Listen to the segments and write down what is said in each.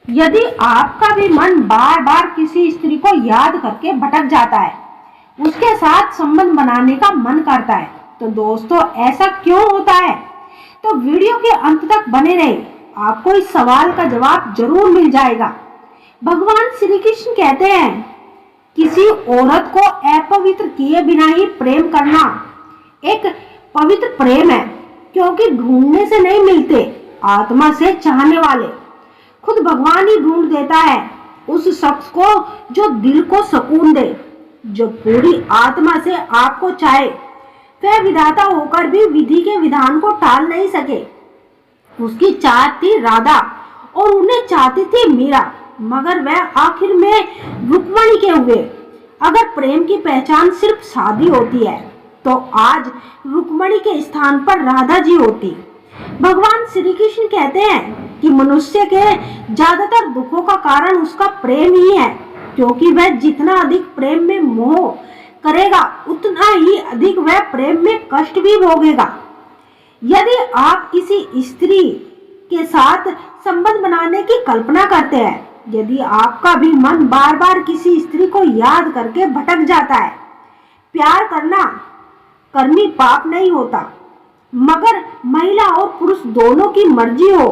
यदि आपका भी मन बार बार किसी स्त्री को याद करके भटक जाता है, उसके साथ संबंध बनाने का मन करता है, तो दोस्तों ऐसा क्यों होता है? तो वीडियो के अंत तक बने रहे, आपको इस सवाल का जवाब जरूर मिल जाएगा। भगवान श्री कृष्ण कहते हैं, किसी औरत को अपवित्र किए बिना ही प्रेम करना एक पवित्र प्रेम है, क्योंकि ढूंढने से नहीं मिलते, आत्मा से चाहने वाले खुद भगवान ही ढूंढ देता है उस शख्स को जो दिल को सुकून दे, जो पूरी आत्मा से आपको चाहे। वह विधाता होकर भी विधि के विधान को टाल नहीं सके। उसकी चाहत थी राधा और उन्हें चाहती थी मीरा, मगर वह आखिर में रुक्मणी के हुए। अगर प्रेम की पहचान सिर्फ शादी होती है तो आज रुक्मणी के स्थान पर राधा जी होती। भगवान श्री कृष्ण कहते हैं कि मनुष्य के ज्यादातर दुखों का कारण उसका प्रेम ही है, क्योंकि वह जितना अधिक प्रेम में मोह करेगा उतना ही अधिक वह प्रेम में कष्ट भी भोगेगा। यदि आप किसी स्त्री के साथ संबंध बनाने की कल्पना करते हैं, यदि आपका भी मन बार बार किसी स्त्री को याद करके भटक जाता है, प्यार करना कर्मी पाप नहीं होता, मगर महिला और पुरुष दोनों की मर्जी हो,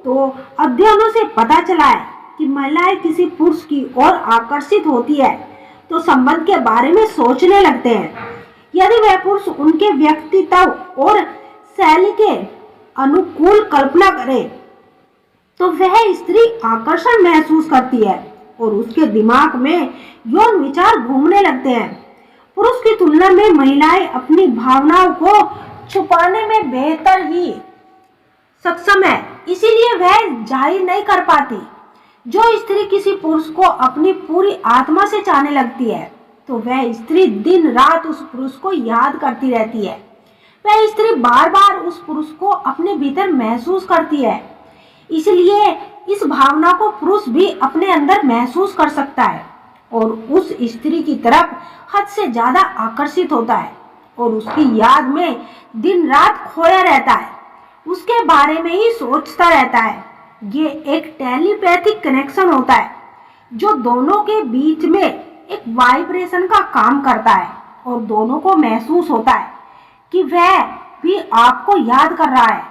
तो अध्ययनों से पता चला है कि महिलाएं किसी पुरुष की ओर आकर्षित होती है तो संबंध के बारे में सोचने लगते हैं। यदि वह पुरुष उनके व्यक्तित्व और शैली के अनुकूल कल्पना करे तो वह स्त्री आकर्षण महसूस करती है और उसके दिमाग में यौन विचार घूमने लगते हैं। पुरुष की तुलना में महिलाएं अपनी भावनाओं को छुपाने में बेहतर ही सक्षम है, इसीलिए वह जाहिर नहीं कर पाती। जो स्त्री किसी पुरुष को अपनी पूरी आत्मा से चाहने लगती है तो वह स्त्री दिन रात उस पुरुष को याद करती रहती है। वह स्त्री बार बार उस पुरुष को अपने भीतर महसूस करती है, इसलिए इस भावना को पुरुष भी अपने अंदर महसूस कर सकता है और उस स्त्री की तरफ हद से ज्यादा आकर्षित होता है और उसकी याद में दिन रात खोया रहता है, उसके बारे में ही सोचता रहता है। ये एक टेलीपैथिक कनेक्शन होता है जो दोनों के बीच में एक वाइब्रेशन का काम करता है और दोनों को महसूस होता है कि वह भी आपको याद कर रहा है।